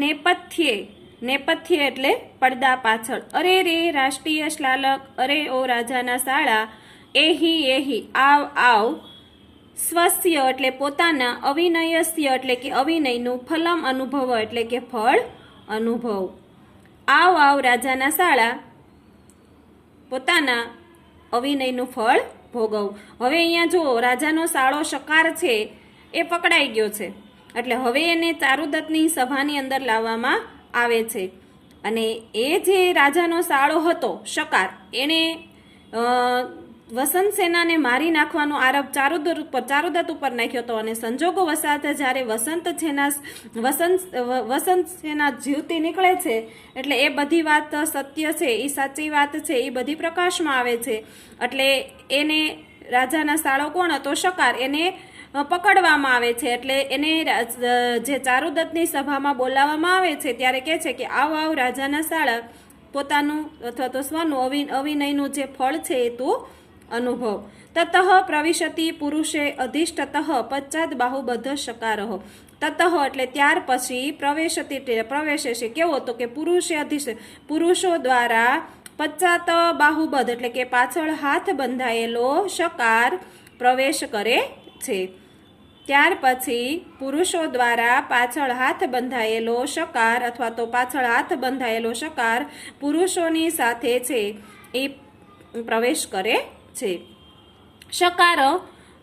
નેપથ્યે, નેપથ્ય એટલે પડદા પાછળ, અરે રે રાષ્ટ્રીય શ્લાલક, અરે ઓ રાજાના શાળા, એહી એહી આવ આવ, સ્વસ્ય એટલે પોતાના, અવિનયસ્ય એટલે કે અવિનયનું, ફલમ અનુભવ એટલે કે ફળ અનુભવ. આવ આવ રાજાના શાળા, પોતાના અવિનયનું ફળ ભોગવ. હવે અહીંયા જો રાજાનો શાળો શકાર છે એ પકડાઈ ગયો છે, એટલે હવે એને ચારુદત્તની સભાની અંદર લાવવામાં આવે છે. અને એ જે રાજાનો શાળો હતો શકાર, એણે વસંત સેનાને મારી નાખવાનો આરોપ ચારુદત્ત ઉપર નાખ્યો હતો. અને સંજોગો વસાત જ્યારે વસંત સેના જીવતી નીકળે છે એટલે એ બધી વાત સત્ય છે, એ સાચી વાત છે, એ બધી પ્રકાશમાં આવે છે. એટલે એને રાજાના શાળો કોણ હતો? શકાર. એને પકડવામાં આવે છે. એટલે એને જે ચારુદત્તની સભામાં બોલાવવામાં આવે છે ત્યારે કહે છે કે આવ આવ રાજાના શાળા, પોતાનું અથવા તો સ્વનું અવિનયનું જે ફળ છે એ તું અનુભવ. તતઃ પ્રવિશતિ પુરુષે અધિષ્ઠતઃ પશ્ચાત બાહુબદ્ધ શકારઃ. તતઃ એટલે ત્યાર પછી, પ્રવેશતિ પ્રવેશે છે કેવો તો કે પુરુષે અધિષ્ઠ, પુરુષો દ્વારા પશ્ચાત બાહુબદ્ધ એટલે કે પાછળ હાથ બંધાયેલો શકાર પ્રવેશ કરે છે. ત્યાર પછી પુરુષો દ્વારા પાછળ હાથ બંધાયેલો શકાર અથવા તો પાછળ હાથ બંધાયેલો શકાર પુરુષોની સાથે છે એ પ્રવેશ કરે છે. શકાર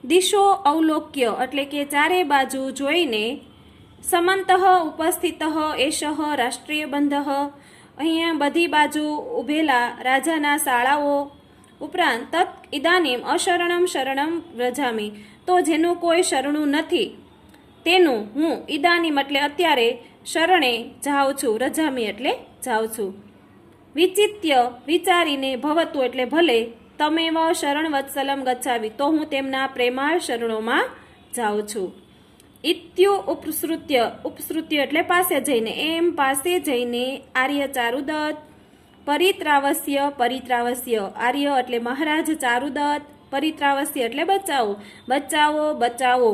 દિશો અવલોક્ય એટલે કે ચારે બાજુ જોઈને, સમંતઃ ઉપસ્થિત એષઃ રાષ્ટ્રીય બંધ, અહીંયા બધી બાજુ ઉભેલા રાજાના શાળાઓ ઉપરાંત તત ઇદાનીમ અશરણમ શરણમ વ્રજામી, તો જેનું કોઈ શરણું નથી તેનું હું ઇદાનીમ એટલે અત્યારે શરણે જાઉં છું, રજામી એટલે જાઉં છું. વિચિત્ય વિચારીને, ભવતું એટલે ભલે, તમેવ શરણ વત્સલમ ગચ્છામી, તો હું તેમના પ્રેમાળ શરણોમાં જાઉં છું. ઇત્યુ ઉપસૃત્ય, ઉપસૃત્ય એટલે પાસે જઈને, એમ પાસે જઈને આર્ય ચારુદત્ત પરિત્રાવસ્ય, પરિત્રાવસ્ય આર્ય એટલે મહારાજ ચારુદત્ત, પરિત્રાવસ્ય એટલે બચાવો, બચાવો બચાવો.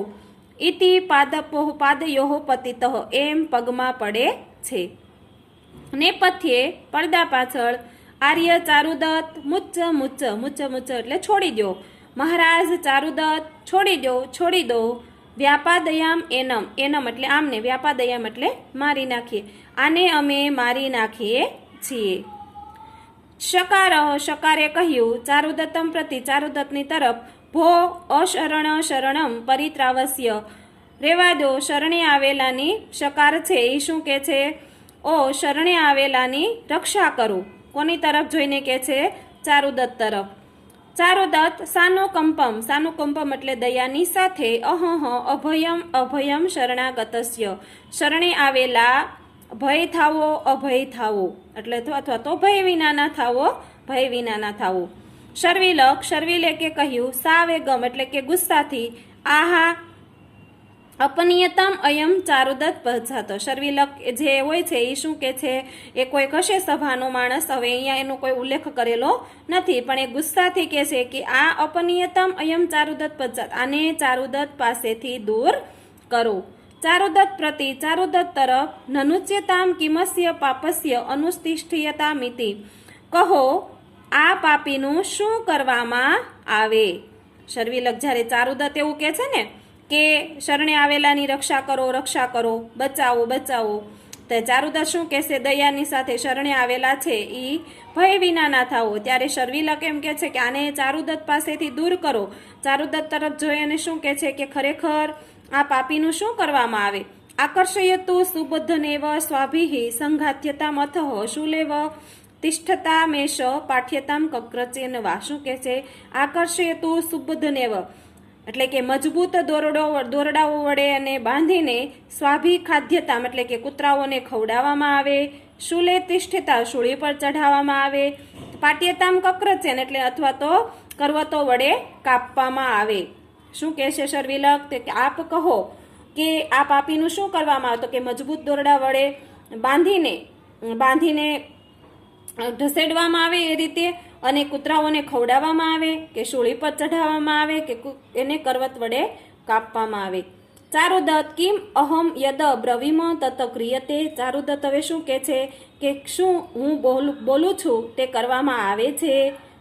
ઇતિ પાદયોઃ પતિતઃ એમ પગમાં પડે છે. નેપથ્યે પડદા પાછળ, આર્ય ચારુદત્ત મુચ્ચ મુચ્ચ, મુચ્ચ મુચ્ચ એટલે છોડી દો, મહારાજ ચારુદત્ત છોડી દો, છોડી દો. વ્યાપાદયામ એનમ, એનમ એટલે આમને, વ્યાપાદયામ એટલે મારી નાખીએ, આને અમે મારી નાખીએ છીએ. શકાર, શકારે કહ્યું ચારુદત્તમ પ્રતિ, ચારુદત્તની તરફ, ભો અશરણ શરણમ પરિત્રાવસ્ય, રેવા દો શરણે આવેલાની, શકાર છે એ શું કે છે? ઓ શરણે આવેલાની રક્ષા કરો. કોની તરફ જોઈને કે છે? ચારુદત્ત તરફ. ચારુદત્ત સાનુકંપમ, સાનુકંપમ એટલે દયાની સાથે, અહહ અભયમ અભયમ શરણાગતસ્ય, શરણે આવેલા ભય થાવો, અભય થાવો એટલે અથવા તો ભય વિનાના થાવો, ભય વિનાના થાવો. શર્વિલક, શર્વિલેકે કહ્યું સાવેગમ એટલે કે ગુસ્સાથી, આહા અપનિયતમ અયમ ચારુદત્ત પધાતો. શર્વિલક જે હોય છે એ શું કે છે? એ કોઈ કશે સભાનો માણસ, હવે અહીંયા એનો કોઈ ઉલ્લેખ કરેલો નથી, પણ એ ગુસ્સાથી કે છે કે આ અપનિયતમ અયમ ચારુદત્ત પધાત, આને ચારુદત્ત પાસેથી દૂર કરો. ચારુદત્ત પ્રતિ, ચારુદત્ત તરફ, નનુચ્યતામ કિમસ્ય પાપસ્ય અનુષ્ઠિયતામિતિ, કહો આ પાપીનું શું કરવામાં આવે. શર્વિલક જ્યારે ચારુદત્ત એવું કહે છે ને કે શરણે આવેલાની રક્ષા કરો, રક્ષા કરો, બચાવો બચાવો, તો ચારુદત્ત શું કહેશે? દયાની સાથે શરણે આવેલા છે એ ભય વિના ના થાવો. ત્યારે શર્વિલક એમ કહે છે કે આને ચારુદત્ત પાસેથી દૂર કરો. ચારુદત્ત તરફ જોઈ અને શું કહે છે કે ખરેખર આ પાપીનું શું કરવામાં આવે? આકર્ષયતુ સુબુદ્ધનેવ સ્વાભિઃ સંઘાત્યતામ અથઃ શુલેવ તિષ્ઠતામેશ પાઠ્યતામ કક્રચેનવા. શું કહે છે? આકર્ષયતુ સુબુદ્ધનેવ એટલે કે મજબૂત દોરડાઓ વડે અને બાંધીને, સ્વાભી ખાદ્યતામ એટલે કે કૂતરાઓને ખવડાવવામાં આવે, શુલે તિષ્ઠતા શૂળી પર ચઢાવવામાં આવે, પાટ્યતામ કક્રચેન એટલે અથવા તો કરવતો વડે કાપવામાં આવે. શું કહે છે શર્વિલક? કે આપ કહો કે આ પાપીનું શું કરવામાં આવે? તો કે મજબૂત દોરડા વડે બાંધીને ઢસેડવામાં આવે એ રીતે, અને કૂતરાઓને ખવડાવવામાં આવે, કે શૂળી પર ચઢાવવામાં આવે, કે એને કરવત વડે કાપવામાં આવે. ચારુદત્ત કિમ અહમ યદ બ્રવીમ તત ક્રિયતે. ચારુદત્ત હવે શું કહે છે કે શું હું બોલું છું તે કરવામાં આવે છે.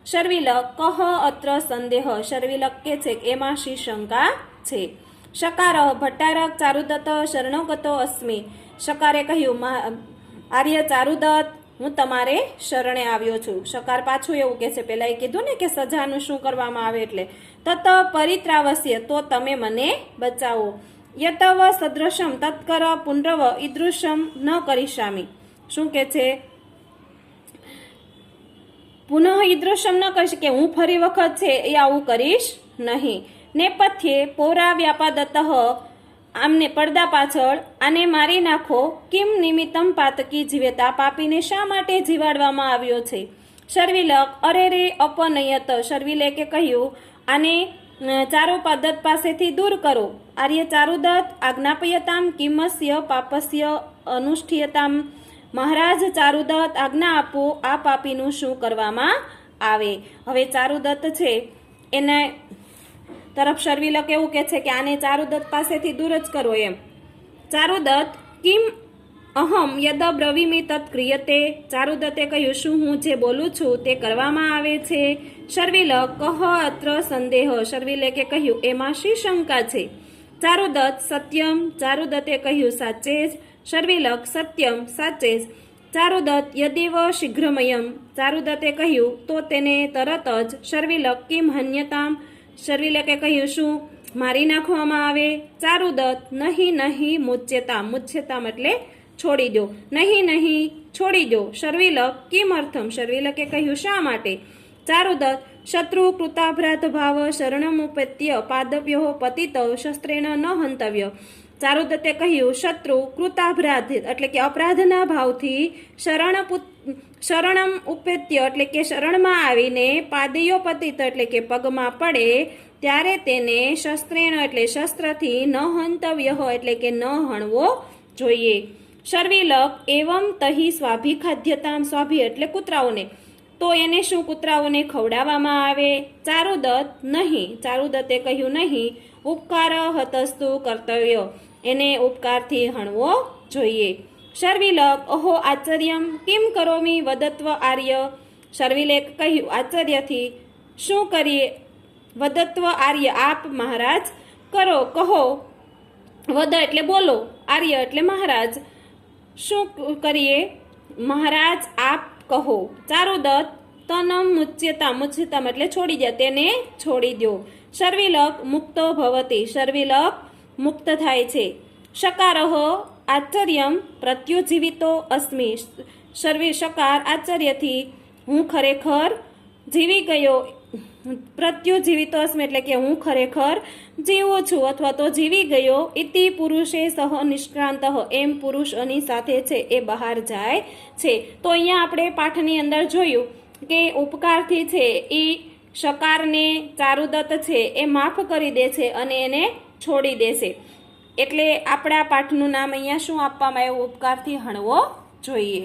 શર્વિલક કહ અત્ર સંદેહ. શર્વિલક કે છે કે એમાં શી શંકા છે. શકાર ભટ્ટારક ચારુદત્ત શરણોગતો અસ્મિ. શકારે કહ્યું આર્ય ચારુદત્ત હું તમારે શરણે આવ્યો છું. શકાર પાછું એવું કે છે, પેલા એ કીધું ને કે સજાનું શું કરવામાં આવે એટલે તત પરિત્રાવસ્ય તો તમે મને બચાવો. યતવ સદૃશમ તત્કર પુનરવ ઈદૃશમ ન કરીશામી. શું કે છે પુનઃ ઈદૃશમ ન કરીશ કે હું ફરી વખત છે એ આવું કરીશ નહીં. નેપથ્યે પૌરા વ્યાપાદત આમને પડદા પાછળ આને મારી નાખો. કિમ નિમિત્તમ પાતકી જીવેતા. પાપીને શા માટે જીવાડવામાં આવ્યો છે. શર્વિલક અરે રે અપનયત. શર્વિલેકે કહ્યું આને ચારુપાદત પાસેથી દૂર કરો. આર્ય ચારુદત્ત આજ્ઞાપયતામ કિમસ્ય પાપસ્ય અનુષ્ઠિયતામ. મહારાજ ચારુદત્ત આજ્ઞા આપો આ પાપીનું શું કરવામાં આવે. હવે ચારુદત્ત છે એને તરફ શર્વિલક એવું કે છે કે આને ચારુદત્ત પાસેથી દૂર જ કરો એમ. ચારુદત્ત કિમ અહમ યદ બ્રવીમી તત્ ક્રિયતે. ચારુદત્તે કહ્યું શું હું જે બોલું છું તે કરવામાં આવે છે. શર્વિલક કહ અત્ર સંદેહ. શર્વિલકે કહ્યું એમાં શી શંકા છે. ચારુદત્ત સત્યમ. ચારુદત્તે કહ્યું સાચે જ. શર્વિલક સત્યમ સાચે જ. ચારુદત્ત યદેવ શીઘ્રમયમ. ચારુદત્તે કહ્યું તો તેને તરત જ. શર્વિલક કિમ હન્યતામ. શર્વિલકે કહ્યું શું મારી નાખવામાં આવે. ચારુદત્ત નહીં નહીં મુચ્યતામ. મુચ્યતામ એટલે છોડી દો. નહીં નહીં છોડી દો. શર્વિલક કિમ અર્થમ. શર્વિલકે કહ્યું શા માટે. ચારુદત્ત શત્રુ કૃતાભ્રાત ભાવ શરણમુપેત્ય પાદવ્યો પતિત શસ્ત્રેણ ન હંતવ્ય. ચારુદત્તે કહ્યું શત્રુ કૃતાભ્રાત એટલે કે અપરાધના ભાવથી શરણમ ઉપેત્ય એટલે કે શરણમાં આવીને પાદયો પતિત એટલે કે પગમાં પડે ત્યારે તેને શસ્ત્રેણ એટલે શસ્ત્રથી ન હંતવ્ય એટલે કે ન હણવો જોઈએ. શર્વિલક એવમ તહી સ્વાભી ખાદ્યતામ. સ્વાભી એટલે કૂતરાઓને. તો એને શું કૂતરાઓને ખવડાવવામાં આવે. ચારુદત્ત નહીં. ચારુદત્તે કહ્યું નહીં. ઉપકાર હતસ્તુ કર્તવ્ય એને ઉપકારથી હણવો જોઈએ. શર્વિલક અહો આશ્ચર્યમ કિમ કરોમી વદત્વ આર્ય. શર્વિલેક કહ્યું આશ્ચર્યથી શું કરીએ. વદત્વ આર્ય આપ મહારાજ કરો કહો. વદ એટલે બોલો. આર્ય એટલે મહારાજ. શું કરીએ મહારાજ આપ કહો. ચારુદત્ત તનમ મુચ્યતા. મુચ્યતામ એટલે છોડી દે તેને છોડી દો. શર્વિલક મુક્તો ભવતી. શર્વિલક મુક્ત થાય છે. શકારહ આશ્ચર્યમ પ્રત્યુજીવિતો અસ્મિ. શકાર આશ્ચર્યથી હું ખરેખર જીવી ગયો. પ્રત્યુજીવિતો અસ્મિ એટલે કે હું ખરેખર જીવું છું અથવા તો જીવી ગયો. ઇતિ પુરુષે સહ નિષ્ક્રાંત. એમ પુરુષ એની સાથે છે એ બહાર જાય છે. તો અહીંયા આપણે પાઠની અંદર જોયું કે ઉપકારથી છે એ શકારને ચારુદત્ત છે એ માફ કરી દે છે અને એને છોડી દેશે. એટલે આપણા પાઠનું નામ અહીંયા શું આપવામાં આવ્યું. ઉપકારથી હણવો જોઈએ.